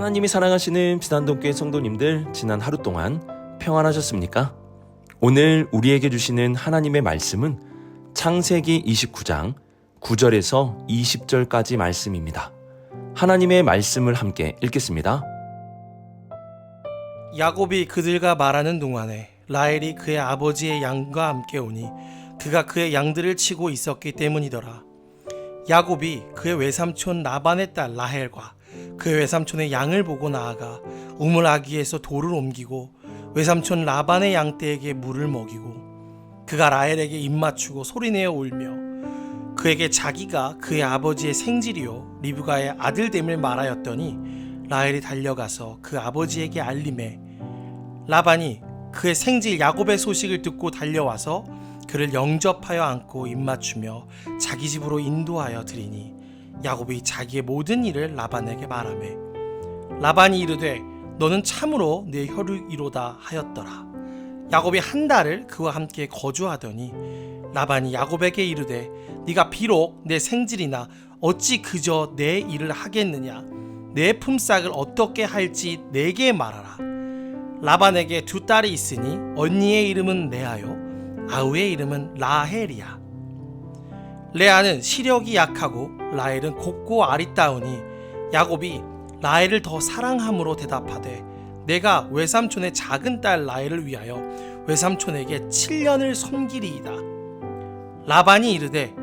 하나님이 사랑하시는 비단동교회 성도님들, 지난 하루 동안 평안하셨습니까? 오늘 우리에게 주시는 하나님의 말씀은 창세기 29장 9절에서 20절까지 말씀입니다. 하나님의 말씀을 함께 읽겠습니다. 야곱이 그들과 말하는 동안에 라헬이 그의 아버지의 양과 함께 오니 그가 그의 양들을 치고 있었기 때문이더라. 야곱이 그의 외삼촌 라반의 딸 라헬과 그의 외삼촌의 양을 보고 나아가 우물 아기에서 돌을 옮기고 외삼촌 라반의 양떼에게 물을 먹이고 그가 라헬에게 입맞추고 소리내어 울며 그에게 자기가 그의 아버지의 생질이요 리브가의 아들됨을 말하였더니 라헬이 달려가서 그 아버지에게 알림해 라반이 그의 생질 야곱의 소식을 듣고 달려와서 그를 영접하여 안고 입맞추며 자기 집으로 인도하여 드리니 야곱이 자기의 모든 일을 라반에게 말하매 라반이 이르되 너는 참으로 내 혈육이로다 하였더라. 야곱이 한 달을 그와 함께 거주하더니 라반이 야곱에게 이르되 네가 비록 내 생질이나 어찌 그저 내 일을 하겠느냐, 내 품삯을 어떻게 할지 내게 말하라. 라반에게 두 딸이 있으니 언니의 이름은 레아요 아우의 이름은 라헬이야. 레아는 시력이 약하고 라헬은 곱고 아리따우니 야곱이 라헬을 더 사랑함으로 대답하되 내가 외삼촌의 작은 딸 라헬을 위하여 외삼촌에게 7년을 섬기리이다. 라반이 이르되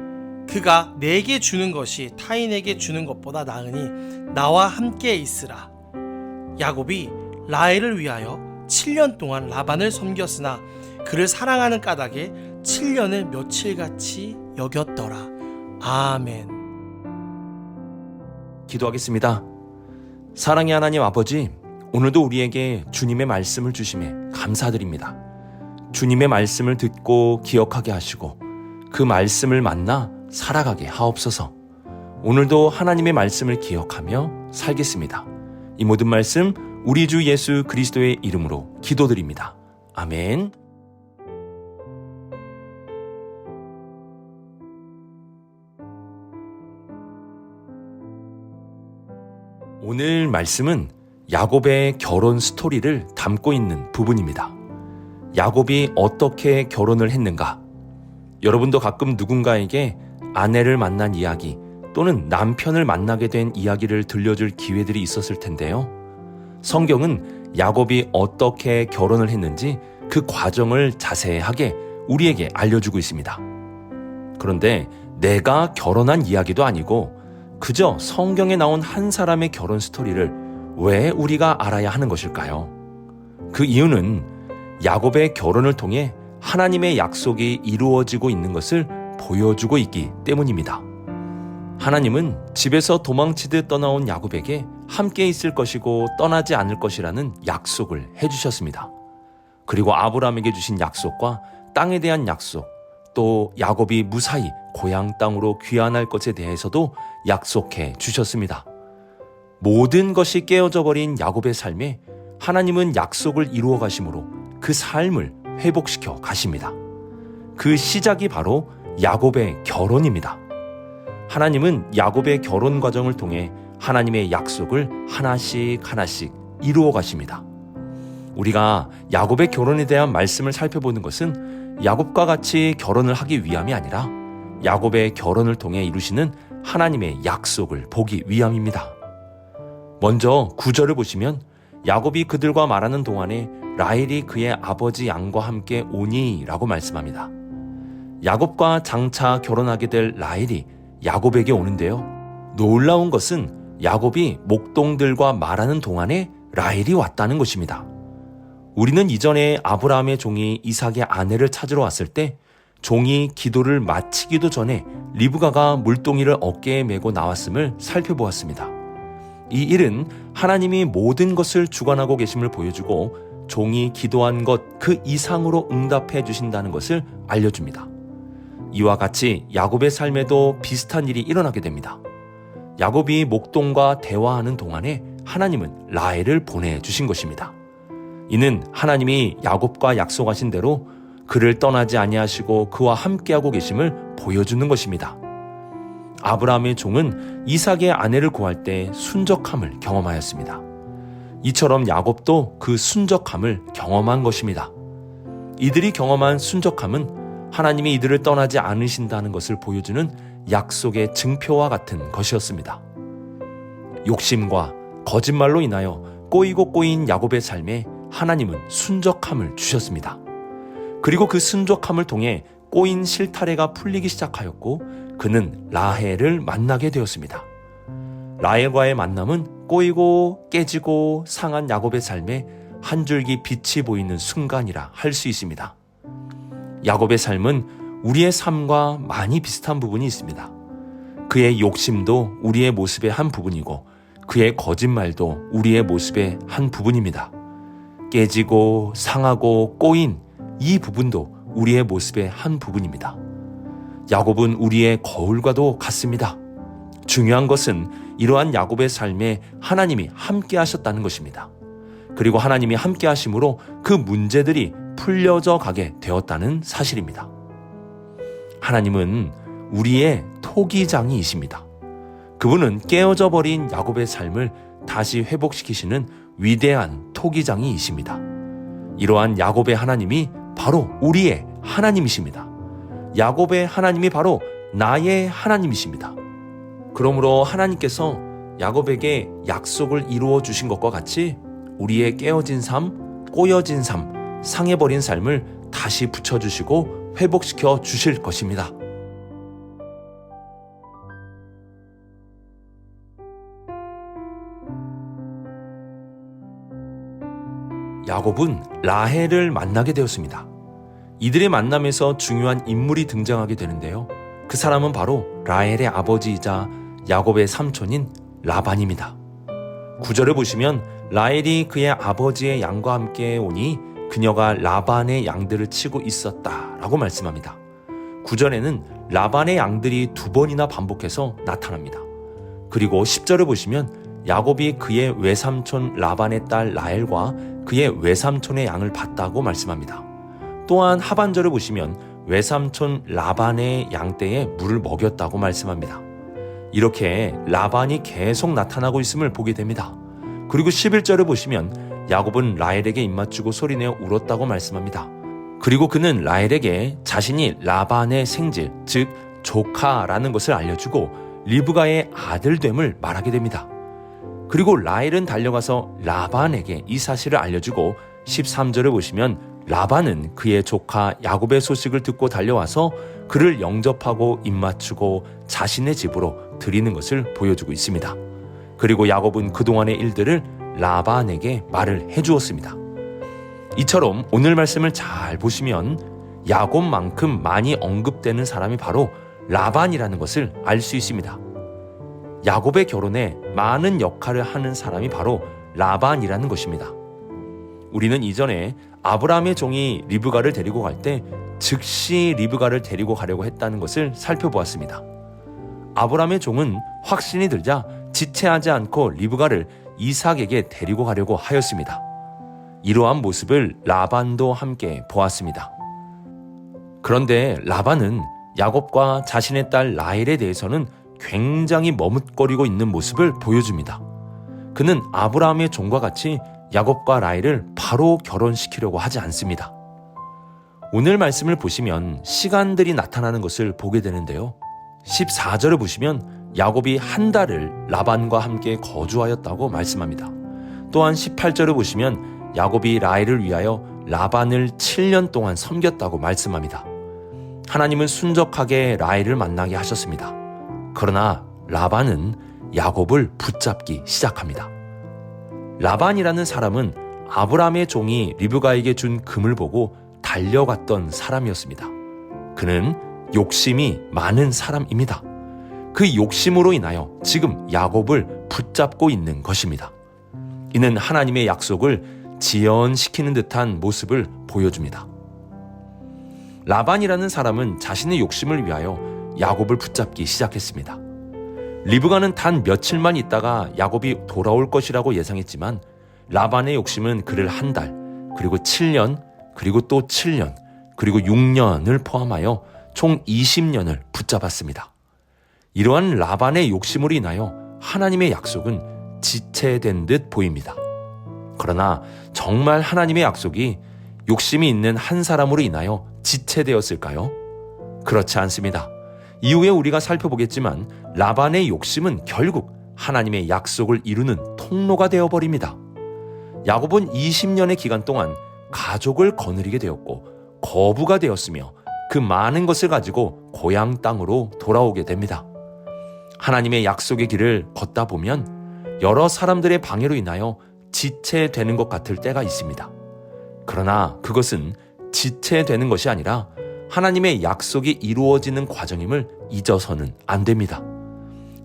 그가 내게 주는 것이 타인에게 주는 것보다 나으니 나와 함께 있으라. 야곱이 라헬을 위하여 7년 동안 라반을 섬겼으나 그를 사랑하는 까닭에 7년을 며칠같이 여겼더라. 아멘. 기도하겠습니다. 사랑의 하나님 아버지, 오늘도 우리에게 주님의 말씀을 주심에 감사드립니다. 주님의 말씀을 듣고 기억하게 하시고 그 말씀을 만나 살아가게 하옵소서. 오늘도 하나님의 말씀을 기억하며 살겠습니다. 이 모든 말씀 우리 주 예수 그리스도의 이름으로 기도드립니다. 아멘. 오늘 말씀은 야곱의 결혼 스토리를 담고 있는 부분입니다. 야곱이 어떻게 결혼을 했는가? 여러분도 가끔 누군가에게 아내를 만난 이야기 또는 남편을 만나게 된 이야기를 들려줄 기회들이 있었을 텐데요. 성경은 야곱이 어떻게 결혼을 했는지 그 과정을 자세하게 우리에게 알려주고 있습니다. 그런데 내가 결혼한 이야기도 아니고 그저 성경에 나온 한 사람의 결혼 스토리를 왜 우리가 알아야 하는 것일까요? 그 이유는 야곱의 결혼을 통해 하나님의 약속이 이루어지고 있는 것을 보여주고 있기 때문입니다. 하나님은 집에서 도망치듯 떠나온 야곱에게 함께 있을 것이고 떠나지 않을 것이라는 약속을 해주셨습니다. 그리고 아브라함에게 주신 약속과 땅에 대한 약속, 또 야곱이 무사히 고향 땅으로 귀환할 것에 대해서도 약속해 주셨습니다. 모든 것이 깨어져 버린 야곱의 삶에 하나님은 약속을 이루어 가심으로 그 삶을 회복시켜 가십니다. 그 시작이 바로 야곱의 결혼입니다. 하나님은 야곱의 결혼 과정을 통해 하나님의 약속을 하나씩 이루어 가십니다. 우리가 야곱의 결혼에 대한 말씀을 살펴보는 것은 야곱과 같이 결혼을 하기 위함이 아니라 야곱의 결혼을 통해 이루시는 하나님의 약속을 보기 위함입니다. 먼저 9절을 보시면 야곱이 그들과 말하는 동안에 라헬이 그의 아버지 양과 함께 오니 라고 말씀합니다. 야곱과 장차 결혼하게 될 라헬이 야곱에게 오는데요. 놀라운 것은 야곱이 목동들과 말하는 동안에 라헬이 왔다는 것입니다. 우리는 이전에 아브라함의 종이 이삭의 아내를 찾으러 왔을 때 종이 기도를 마치기도 전에 리브가가 물동이를 어깨에 메고 나왔음을 살펴보았습니다. 이 일은 하나님이 모든 것을 주관하고 계심을 보여주고 종이 기도한 것 그 이상으로 응답해 주신다는 것을 알려줍니다. 이와 같이 야곱의 삶에도 비슷한 일이 일어나게 됩니다. 야곱이 목동과 대화하는 동안에 하나님은 라헬을 보내주신 것입니다. 이는 하나님이 야곱과 약속하신 대로 그를 떠나지 아니하시고 그와 함께하고 계심을 보여주는 것입니다. 아브라함의 종은 이삭의 아내를 구할 때 순적함을 경험하였습니다. 이처럼 야곱도 그 순적함을 경험한 것입니다. 이들이 경험한 순적함은 하나님이 이들을 떠나지 않으신다는 것을 보여주는 약속의 증표와 같은 것이었습니다. 욕심과 거짓말로 인하여 꼬이고 꼬인 야곱의 삶에 하나님은 순적함을 주셨습니다. 그리고 그 순적함을 통해 꼬인 실타래가 풀리기 시작하였고 그는 라헬을 만나게 되었습니다. 라헬과의 만남은 꼬이고 깨지고 상한 야곱의 삶에 한 줄기 빛이 보이는 순간이라 할 수 있습니다. 야곱의 삶은 우리의 삶과 많이 비슷한 부분이 있습니다. 그의 욕심도 우리의 모습의 한 부분이고 그의 거짓말도 우리의 모습의 한 부분입니다. 깨지고 상하고 꼬인 이 부분도 우리의 모습의 한 부분입니다. 야곱은 우리의 거울과도 같습니다. 중요한 것은 이러한 야곱의 삶에 하나님이 함께 하셨다는 것입니다. 그리고 하나님이 함께 하심으로 그 문제들이 풀려져 가게 되었다는 사실입니다. 하나님은 우리의 토기장이이십니다. 그분은 깨어져 버린 야곱의 삶을 다시 회복시키시는 위대한 토기장이이십니다. 이러한 야곱의 하나님이 바로 우리의 하나님이십니다. 야곱의 하나님이 바로 나의 하나님이십니다. 그러므로 하나님께서 야곱에게 약속을 이루어 주신 것과 같이 우리의 깨어진 삶, 꼬여진 삶, 상해버린 삶을 다시 붙여주시고 회복시켜 주실 것입니다. 야곱은 라헬을 만나게 되었습니다. 이들의 만남에서 중요한 인물이 등장하게 되는데요. 그 사람은 바로 라헬의 아버지이자 야곱의 삼촌인 라반입니다. 9절을 보시면 라헬이 그의 아버지의 양과 함께 오니 그녀가 라반의 양들을 치고 있었다라고 말씀합니다. 9절에는 라반의 양들이 2번이나 반복해서 나타납니다. 그리고 10절을 보시면 야곱이 그의 외삼촌 라반의 딸 라헬과 그의 외삼촌의 양을 봤다고 말씀합니다. 또한 하반절을 보시면 외삼촌 라반의 양떼에 물을 먹였다고 말씀합니다. 이렇게 라반이 계속 나타나고 있음을 보게 됩니다. 그리고 11절을 보시면 야곱은 라헬에게 입맞추고 소리내어 울었다고 말씀합니다. 그리고 그는 라헬에게 자신이 라반의 생질, 즉 조카라는 것을 알려주고 리브가의 아들됨을 말하게 됩니다. 그리고 라헬은 달려가서 라반에게 이 사실을 알려주고 13절을 보시면 라반은 그의 조카 야곱의 소식을 듣고 달려와서 그를 영접하고 입맞추고 자신의 집으로 들이는 것을 보여주고 있습니다. 그리고 야곱은 그동안의 일들을 라반에게 말을 해주었습니다. 이처럼 오늘 말씀을 잘 보시면 야곱만큼 많이 언급되는 사람이 바로 라반이라는 것을 알 수 있습니다. 야곱의 결혼에 많은 역할을 하는 사람이 바로 라반이라는 것입니다. 우리는 이전에 아브라함의 종이 리브가를 데리고 갈 때 즉시 리브가를 데리고 가려고 했다는 것을 살펴보았습니다. 아브라함의 종은 확신이 들자 지체하지 않고 리브가를 이삭에게 데리고 가려고 하였습니다. 이러한 모습을 라반도 함께 보았습니다. 그런데 라반은 야곱과 자신의 딸 라헬에 대해서는 굉장히 머뭇거리고 있는 모습을 보여줍니다. 그는 아브라함의 종과 같이 야곱과 라헬을 바로 결혼시키려고 하지 않습니다. 오늘 말씀을 보시면 시간들이 나타나는 것을 보게 되는데요. 14절을 보시면 야곱이 한 달을 라반과 함께 거주하였다고 말씀합니다. 또한 18절을 보시면 야곱이 라헬을 위하여 라반을 7년 동안 섬겼다고 말씀합니다. 하나님은 순적하게 라헬을 만나게 하셨습니다. 그러나 라반은 야곱을 붙잡기 시작합니다. 라반이라는 사람은 아브라함의 종이 리브가에게 준 금을 보고 달려갔던 사람이었습니다. 그는 욕심이 많은 사람입니다. 그 욕심으로 인하여 지금 야곱을 붙잡고 있는 것입니다. 이는 하나님의 약속을 지연시키는 듯한 모습을 보여줍니다. 라반이라는 사람은 자신의 욕심을 위하여 야곱을 붙잡기 시작했습니다. 리브가는 단 며칠만 있다가 야곱이 돌아올 것이라고 예상했지만 라반의 욕심은 그를 한 달, 그리고 7년, 그리고 또 7년, 그리고 6년을 포함하여 총 20년을 붙잡았습니다. 이러한 라반의 욕심으로 인하여 하나님의 약속은 지체된 듯 보입니다. 그러나 정말 하나님의 약속이 욕심이 있는 한 사람으로 인하여 지체되었을까요? 그렇지 않습니다. 이후에 우리가 살펴보겠지만 라반의 욕심은 결국 하나님의 약속을 이루는 통로가 되어버립니다. 야곱은 20년의 기간 동안 가족을 거느리게 되었고 거부가 되었으며 그 많은 것을 가지고 고향 땅으로 돌아오게 됩니다. 하나님의 약속의 길을 걷다 보면 여러 사람들의 방해로 인하여 지체되는 것 같을 때가 있습니다. 그러나 그것은 지체되는 것이 아니라 하나님의 약속이 이루어지는 과정임을 잊어서는 안 됩니다.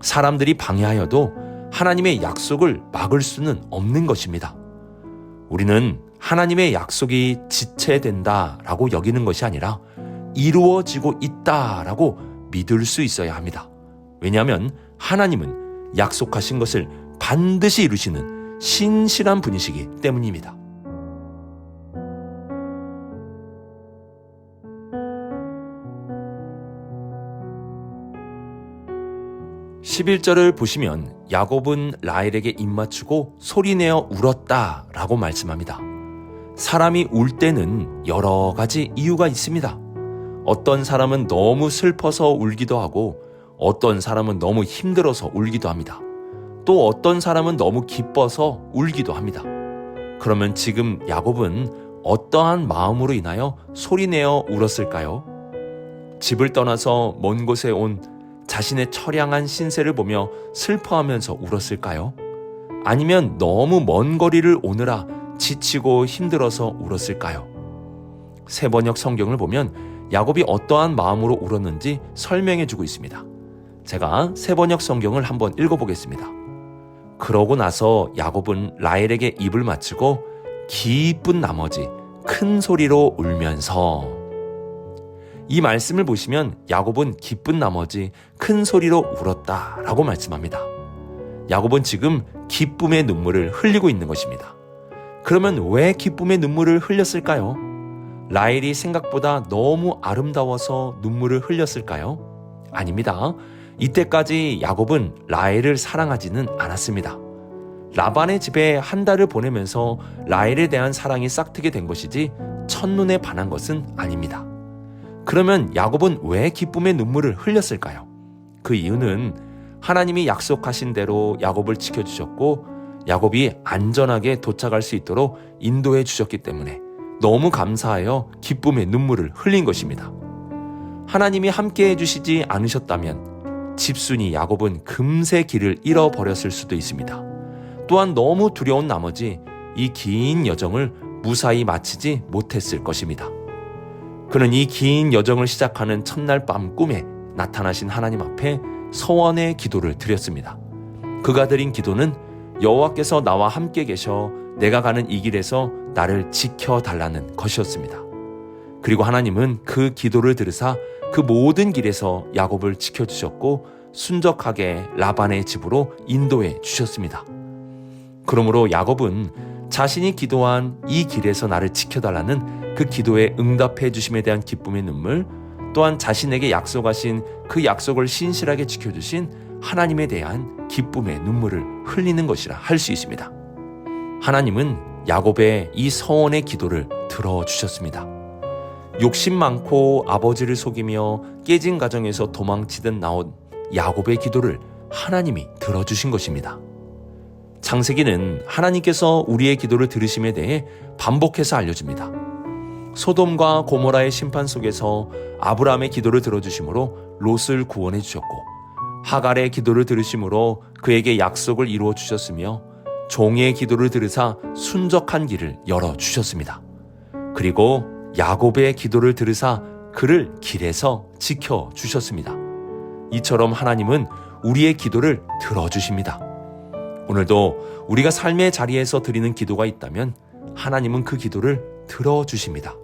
사람들이 방해하여도 하나님의 약속을 막을 수는 없는 것입니다. 우리는 하나님의 약속이 지체된다라고 여기는 것이 아니라 이루어지고 있다라고 믿을 수 있어야 합니다. 왜냐하면 하나님은 약속하신 것을 반드시 이루시는 신실한 분이시기 때문입니다. 11절을 보시면 야곱은 라헬에게 입맞추고 소리내어 울었다라고 말씀합니다. 사람이 울 때는 여러 가지 이유가 있습니다. 어떤 사람은 너무 슬퍼서 울기도 하고 어떤 사람은 너무 힘들어서 울기도 합니다. 또 어떤 사람은 너무 기뻐서 울기도 합니다. 그러면 지금 야곱은 어떠한 마음으로 인하여 소리내어 울었을까요? 집을 떠나서 먼 곳에 온 자신의 처량한 신세를 보며 슬퍼하면서 울었을까요? 아니면 너무 먼 거리를 오느라 지치고 힘들어서 울었을까요? 세번역 성경을 보면 야곱이 어떠한 마음으로 울었는지 설명해주고 있습니다. 제가 세번역 성경을 한번 읽어보겠습니다. 그러고 나서 야곱은 라헬에게 입을 맞추고 기쁜 나머지 큰 소리로 울면서, 이 말씀을 보시면 야곱은 기쁜 나머지 큰 소리로 울었다라고 말씀합니다. 야곱은 지금 기쁨의 눈물을 흘리고 있는 것입니다. 그러면 왜 기쁨의 눈물을 흘렸을까요? 라헬이 생각보다 너무 아름다워서 눈물을 흘렸을까요? 아닙니다. 이때까지 야곱은 라헬을 사랑하지는 않았습니다. 라반의 집에 한 달을 보내면서 라헬에 대한 사랑이 싹트게 된 것이지 첫눈에 반한 것은 아닙니다. 그러면 야곱은 왜 기쁨의 눈물을 흘렸을까요? 그 이유는 하나님이 약속하신 대로 야곱을 지켜주셨고 야곱이 안전하게 도착할 수 있도록 인도해 주셨기 때문에 너무 감사하여 기쁨의 눈물을 흘린 것입니다. 하나님이 함께 해주시지 않으셨다면 집순이 야곱은 금세 길을 잃어버렸을 수도 있습니다. 또한 너무 두려운 나머지 이 긴 여정을 무사히 마치지 못했을 것입니다. 그는 이 긴 여정을 시작하는 첫날 밤 꿈에 나타나신 하나님 앞에 서원의 기도를 드렸습니다. 그가 드린 기도는 여호와께서 나와 함께 계셔 내가 가는 이 길에서 나를 지켜달라는 것이었습니다. 그리고 하나님은 그 기도를 들으사 그 모든 길에서 야곱을 지켜주셨고 순적하게 라반의 집으로 인도해 주셨습니다. 그러므로 야곱은 자신이 기도한 이 길에서 나를 지켜달라는 그 기도에 응답해 주심에 대한 기쁨의 눈물, 또한 자신에게 약속하신 그 약속을 신실하게 지켜주신 하나님에 대한 기쁨의 눈물을 흘리는 것이라 할 수 있습니다. 하나님은 야곱의 이 서원의 기도를 들어주셨습니다. 욕심 많고 아버지를 속이며 깨진 가정에서 도망치듯 나온 야곱의 기도를 하나님이 들어주신 것입니다. 창세기는 하나님께서 우리의 기도를 들으심에 대해 반복해서 알려줍니다. 소돔과 고모라의 심판 속에서 아브라함의 기도를 들어주심으로 롯을 구원해 주셨고, 하갈의 기도를 들으심으로 그에게 약속을 이루어 주셨으며, 종의 기도를 들으사 순적한 길을 열어 주셨습니다. 그리고 야곱의 기도를 들으사 그를 길에서 지켜 주셨습니다. 이처럼 하나님은 우리의 기도를 들어주십니다. 오늘도 우리가 삶의 자리에서 드리는 기도가 있다면 하나님은 그 기도를 들어주십니다.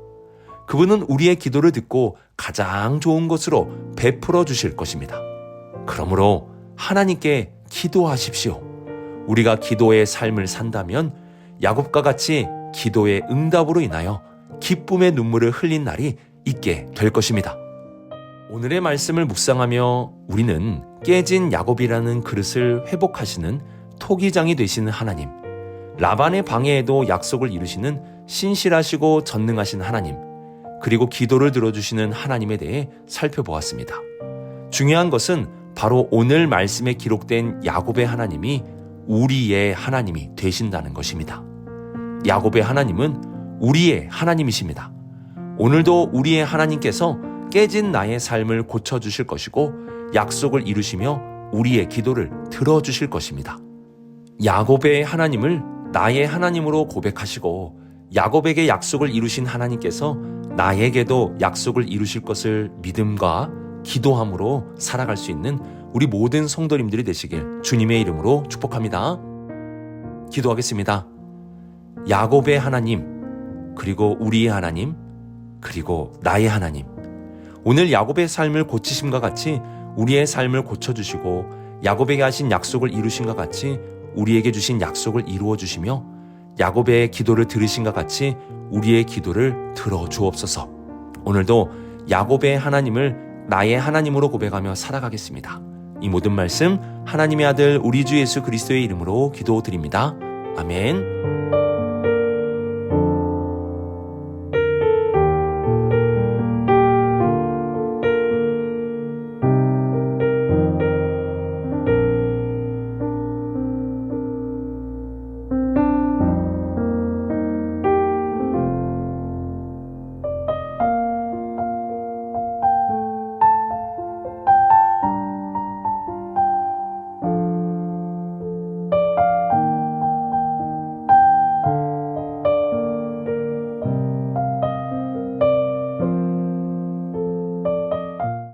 그분은 우리의 기도를 듣고 가장 좋은 것으로 베풀어 주실 것입니다. 그러므로 하나님께 기도하십시오. 우리가 기도의 삶을 산다면 야곱과 같이 기도의 응답으로 인하여 기쁨의 눈물을 흘린 날이 있게 될 것입니다. 오늘의 말씀을 묵상하며 우리는 깨진 야곱이라는 그릇을 회복하시는 토기장이 되시는 하나님, 라반의 방해에도 약속을 이루시는 신실하시고 전능하신 하나님, 그리고 기도를 들어주시는 하나님에 대해 살펴보았습니다. 중요한 것은 바로 오늘 말씀에 기록된 야곱의 하나님이 우리의 하나님이 되신다는 것입니다. 야곱의 하나님은 우리의 하나님이십니다. 오늘도 우리의 하나님께서 깨진 나의 삶을 고쳐주실 것이고 약속을 이루시며 우리의 기도를 들어주실 것입니다. 야곱의 하나님을 나의 하나님으로 고백하시고 야곱에게 약속을 이루신 하나님께서 나에게도 약속을 이루실 것을 믿음과 기도함으로 살아갈 수 있는 우리 모든 성도님들이 되시길 주님의 이름으로 축복합니다. 기도하겠습니다. 야곱의 하나님, 그리고 우리의 하나님, 그리고 나의 하나님, 오늘 야곱의 삶을 고치심과 같이 우리의 삶을 고쳐주시고 야곱에게 하신 약속을 이루신과 같이 우리에게 주신 약속을 이루어 주시며 야곱의 기도를 들으신과 같이 우리의 기도를 들어주옵소서. 오늘도 야곱의 하나님을 나의 하나님으로 고백하며 살아가겠습니다. 이 모든 말씀 하나님의 아들 우리 주 예수 그리스도의 이름으로 기도드립니다. 아멘.